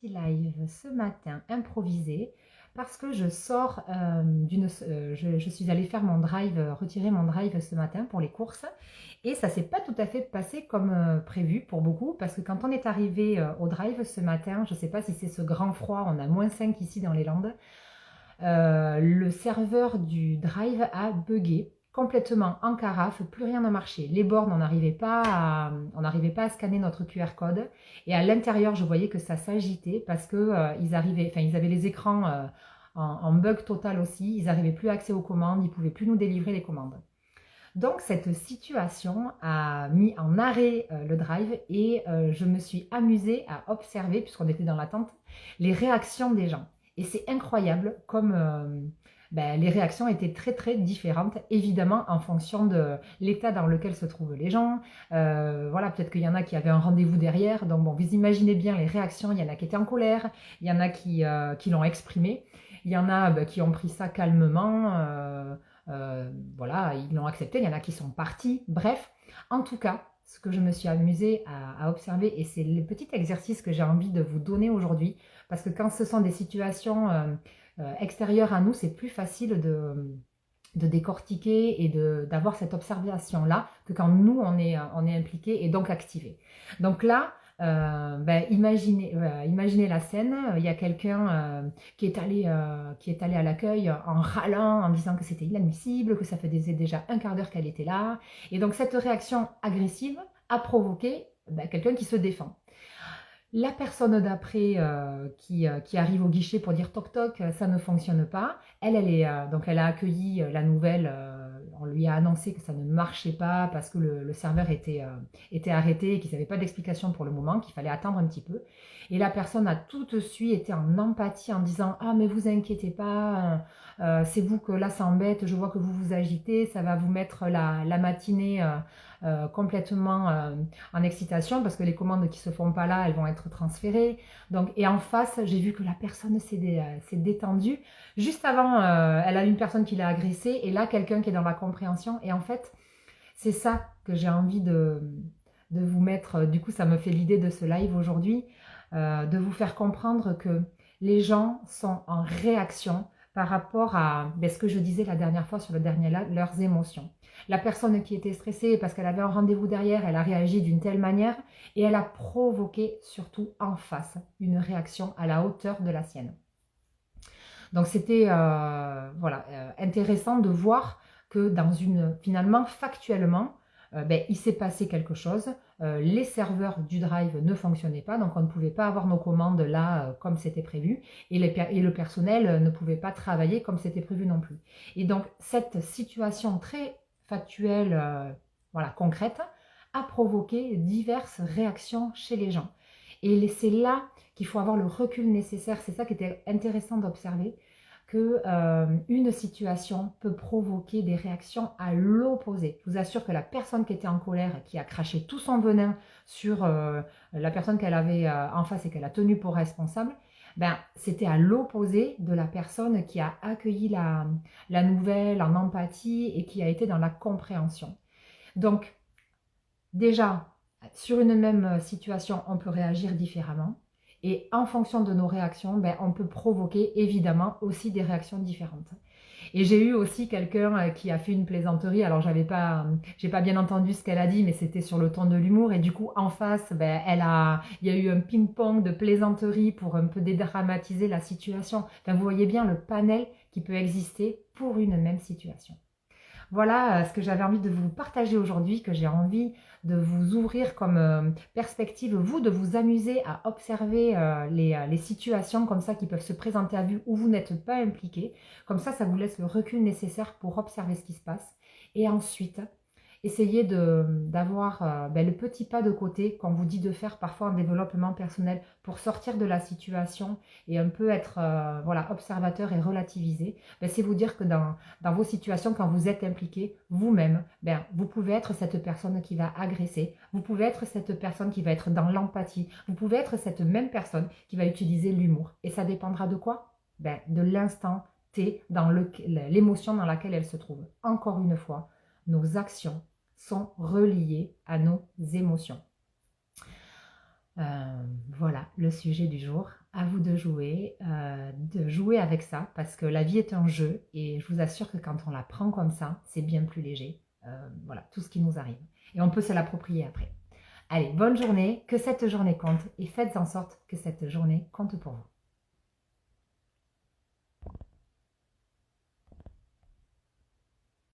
Live ce matin improvisé parce que je sors je suis allée faire mon drive, retirer mon drive ce matin pour les courses et ça s'est pas tout à fait passé comme prévu pour beaucoup parce que quand on est arrivé au drive ce matin, je sais pas si c'est ce grand froid, on a -5 ici dans les Landes, le serveur du drive a buggé complètement en carafe, plus rien ne marchait. Les bornes, on n'arrivait pas à scanner notre QR code. Et à l'intérieur, je voyais que ça s'agitait parce que ils avaient les écrans en bug total aussi. Ils n'arrivaient plus à accès aux commandes, ils ne pouvaient plus nous délivrer les commandes. Donc cette situation a mis en arrêt le drive et je me suis amusée à observer, puisqu'on était dans l'attente, les réactions des gens. Et c'est incroyable comme les réactions étaient très très différentes, évidemment en fonction de l'état dans lequel se trouvent les gens. Voilà, peut-être qu'il y en a qui avaient un rendez-vous derrière, donc bon, vous imaginez bien les réactions, il y en a qui étaient en colère, il y en a qui l'ont exprimé, il y en a qui ont pris ça calmement. Voilà, ils l'ont accepté, il y en a qui sont partis. Bref, en tout cas, ce que je me suis amusée à observer, et c'est le petit exercice que j'ai envie de vous donner aujourd'hui, parce que quand ce sont des situations extérieures à nous, c'est plus facile de décortiquer et d'avoir cette observation-là que quand nous, on est impliqué et donc activé. Donc là, imaginez la scène, il y a quelqu'un qui est allé à l'accueil en râlant, en disant que c'était inadmissible, que ça faisait déjà un quart d'heure qu'elle était là. Et donc cette réaction agressive a provoqué quelqu'un qui se défend. La personne d'après qui arrive au guichet pour dire toc toc, ça ne fonctionne pas. Donc elle a accueilli la nouvelle, on lui a annoncé que ça ne marchait pas parce que le serveur était arrêté et qu'ils n'avaient pas d'explication pour le moment, qu'il fallait attendre un petit peu. Et la personne a tout de suite été en empathie en disant ah mais vous inquiétez pas, c'est vous que là ça embête, je vois que vous vous agitez, ça va vous mettre la matinée complètement en excitation parce que les commandes qui se font pas là, elles vont être transférées. Donc, et en face, j'ai vu que la personne s'est détendue. Juste avant, elle a une personne qui l'a agressée et là, quelqu'un qui est dans la compréhension. Et en fait, c'est ça que j'ai envie de vous mettre. Du coup, ça me fait l'idée de ce live aujourd'hui, de vous faire comprendre que les gens sont en réaction par rapport à ce que je disais la dernière fois sur le dernier live, leurs émotions. La personne qui était stressée parce qu'elle avait un rendez-vous derrière, elle a réagi d'une telle manière et elle a provoqué surtout en face une réaction à la hauteur de la sienne. Donc c'était intéressant de voir que finalement factuellement, il s'est passé quelque chose. Les serveurs du drive ne fonctionnaient pas, donc on ne pouvait pas avoir nos commandes là comme c'était prévu, et le personnel ne pouvait pas travailler comme c'était prévu non plus. Et donc cette situation très factuelle, concrète, a provoqué diverses réactions chez les gens. Et c'est là qu'il faut avoir le recul nécessaire. C'est ça qui était intéressant d'observer, que une situation peut provoquer des réactions à l'opposé. Je vous assure que la personne qui était en colère, qui a craché tout son venin sur la personne qu'elle avait en face et qu'elle a tenue pour responsable, c'était à l'opposé de la personne qui a accueilli la nouvelle en empathie et qui a été dans la compréhension. Donc, déjà, sur une même situation, on peut réagir différemment. Et en fonction de nos réactions, on peut provoquer évidemment aussi des réactions différentes. Et j'ai eu aussi quelqu'un qui a fait une plaisanterie. Alors j'ai pas bien entendu ce qu'elle a dit, mais c'était sur le ton de l'humour. Et du coup, en face, il y a eu un ping-pong de plaisanterie pour un peu dédramatiser la situation. Enfin, vous voyez bien le panel qui peut exister pour une même situation. Voilà ce que j'avais envie de vous partager aujourd'hui, que j'ai envie de vous ouvrir comme perspective, vous, de vous amuser à observer les situations comme ça qui peuvent se présenter à vous où vous n'êtes pas impliqué. Comme ça vous laisse le recul nécessaire pour observer ce qui se passe. Et ensuite, essayez d'avoir le petit pas de côté qu'on vous dit de faire parfois en développement personnel pour sortir de la situation et un peu être observateur et relativiser. C'est vous dire que dans vos situations, quand vous êtes impliqué, vous-même, vous pouvez être cette personne qui va agresser, vous pouvez être cette personne qui va être dans l'empathie, vous pouvez être cette même personne qui va utiliser l'humour. Et ça dépendra de quoi? De l'instant T, dans l'émotion dans laquelle elle se trouve. Encore une fois, nos actions sont reliées à nos émotions. Voilà le sujet du jour. À vous de jouer avec ça, parce que la vie est un jeu, et je vous assure que quand on la prend comme ça, c'est bien plus léger. Voilà, tout ce qui nous arrive. Et on peut se l'approprier après. Allez, bonne journée, que cette journée compte, et faites en sorte que cette journée compte pour vous.